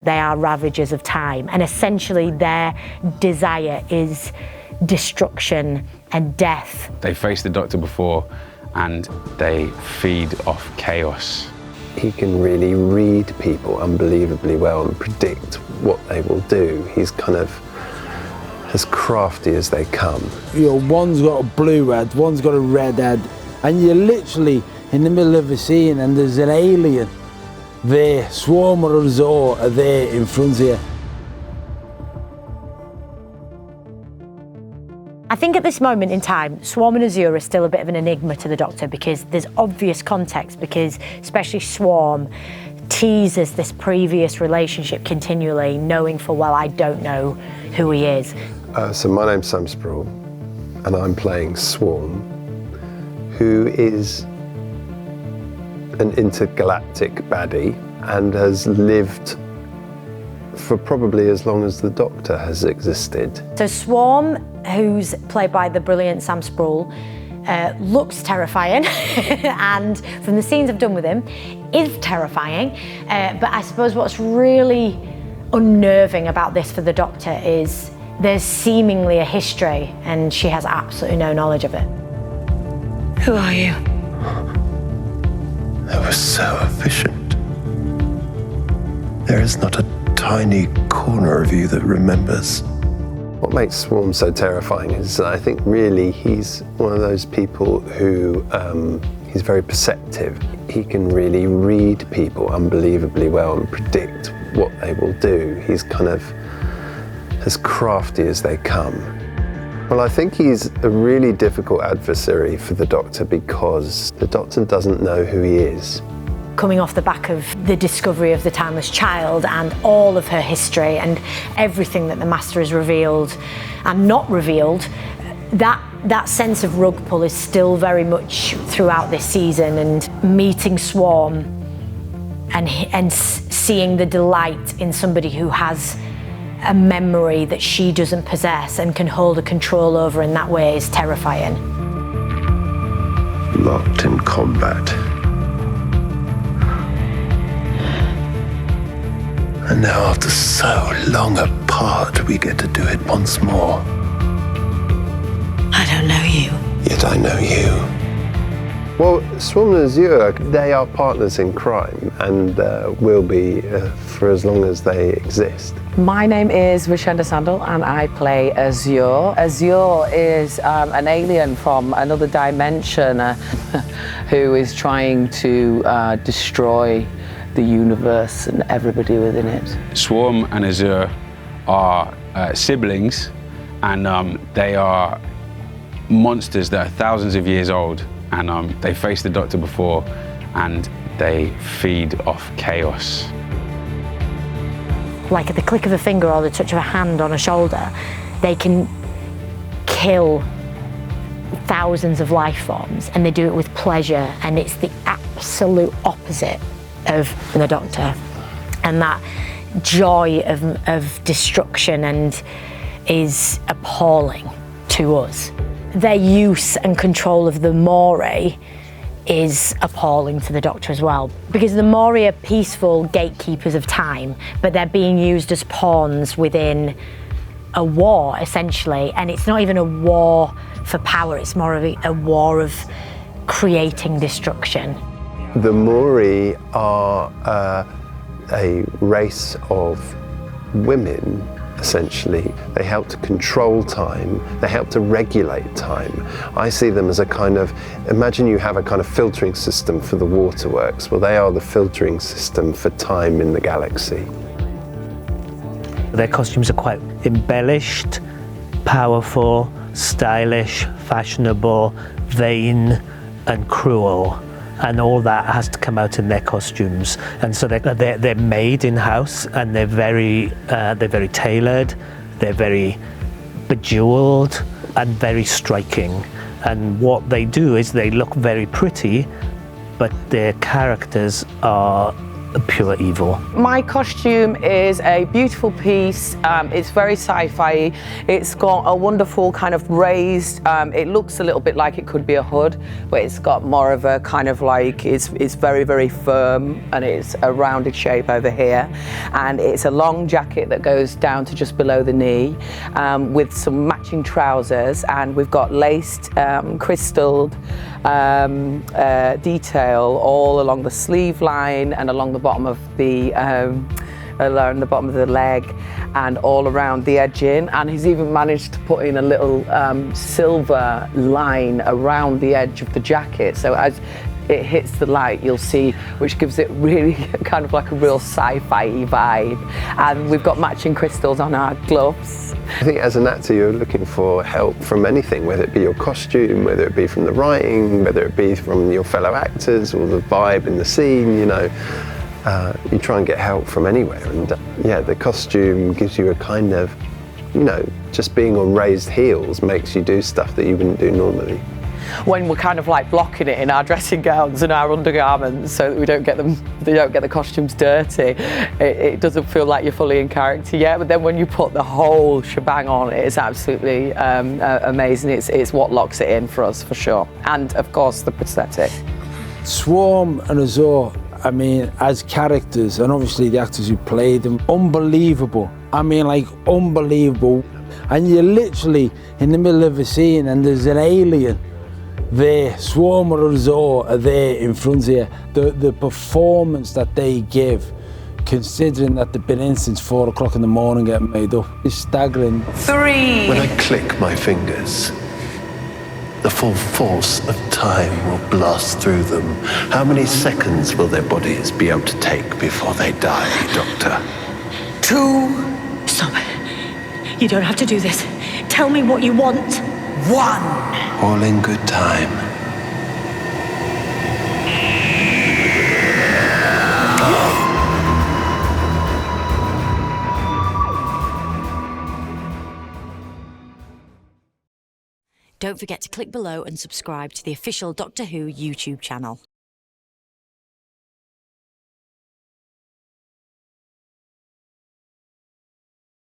They are ravagers of time, and essentially their desire is destruction and death. They faced the Doctor before and they feed off chaos. He can really read people unbelievably well and predict what they will do. He's kind of as crafty as they come. You know, one's got a blue head, one's got a red head, and you're literally in the middle of a scene and there's an alien there. Swarm and Azure are there in front of you. I think at this moment in time, Swarm and Azure are still a bit of an enigma to the Doctor, because there's obvious context, because especially Swarm teases this previous relationship continually, knowing full well I don't know who he is. So my name's Sam Sproul, and I'm playing Swarm, who is an intergalactic baddie and has lived for probably as long as the Doctor has existed. So Swarm, who's played by the brilliant Sam Sproul, looks terrifying and from the scenes I've done with him is terrifying, but I suppose what's really unnerving about this for the Doctor is there's seemingly a history and she has absolutely no knowledge of it. Who are you? They were so efficient. There is not a tiny corner of you that remembers. What makes Swarm so terrifying is that I think really he's one of those people who he's very perceptive. He can really read people unbelievably well and predict what they will do. He's kind of as crafty as they come. Well, I think he's a really difficult adversary for the Doctor because the Doctor doesn't know who he is. Coming off the back of the discovery of the Timeless Child and all of her history and everything that the Master has revealed and not revealed, that sense of rug pull is still very much throughout this season, and meeting Swarm and seeing the delight in somebody who has a memory that she doesn't possess and can hold a control over in that way is terrifying. Locked in combat. And now after so long apart, we get to do it once more. I don't know you. Yet I know you. Well, Swarm and Azure, they are partners in crime and will be for as long as they exist. My name is Rishenda Sandal and I play Azure. Azure is an alien from another dimension who is trying to destroy the universe and everybody within it. Swarm and Azure are siblings, and they are monsters that are thousands of years old, and they faced the Doctor before and they feed off chaos. Like at the click of a finger or the touch of a hand on a shoulder, they can kill thousands of life forms, and they do it with pleasure, and it's the absolute opposite of the Doctor, and that joy of destruction and is appalling to us. Their use and control of the Mori is appalling to the Doctor as well, because the Mori are peaceful gatekeepers of time, but they're being used as pawns within a war essentially, and it's not even a war for power, it's more of a war of creating destruction. The Mori are a race of women, essentially. They help to control time, they help to regulate time. I see them as a kind of, imagine you have a kind of filtering system for the waterworks. Well, they are the filtering system for time in the galaxy. Their costumes are quite embellished, powerful, stylish, fashionable, vain and cruel. And all that has to come out in their costumes, and so they're made in house, and they're very tailored, they're very bejeweled, and very striking. And what they do is they look very pretty, but their characters are pure evil. My costume is a beautiful piece. It's very sci-fi. It's got a wonderful kind of raised, it looks a little bit like it could be a hood, but it's got more of a kind of like, it's very, very firm, and it's a rounded shape over here. And it's a long jacket that goes down to just below the knee, with some matching trousers, and we've got laced, crystalled detail all along the sleeve line and along the bottom of the leg and all around the edging. And he's even managed to put in a little silver line around the edge of the jacket, so as it hits the light you'll see, which gives it really kind of like a real sci-fi vibe. And we've got matching crystals on our gloves. I think as an actor you're looking for help from anything, whether it be your costume, whether it be from the writing, whether it be from your fellow actors or the vibe in the scene, you know. You try and get help from anywhere, and yeah, the costume gives you a kind of, you know, just being on raised heels makes you do stuff that you wouldn't do normally. When we're kind of like blocking it in our dressing gowns and our undergarments so that we don't get the costumes dirty, it doesn't feel like you're fully in character yet. But then when you put the whole shebang on, it's absolutely amazing. It's what locks it in for us, for sure. And of course the prosthetic. Swarm and Azure, I mean, as characters, and obviously the actors who played them, unbelievable. I mean, like, unbelievable. And you're literally in the middle of a scene and there's an alien there, Swarm and Azure are there in front of you. The performance that they give, considering that they've been in since 4 o'clock in the morning getting made up, is staggering. 3. When I click my fingers, the full force of time will blast through them. How many seconds will their bodies be able to take before they die, Doctor? 2. Stop. You don't have to do this. Tell me what you want. 1. All in good time. Don't forget to click below and subscribe to the official Doctor Who YouTube channel.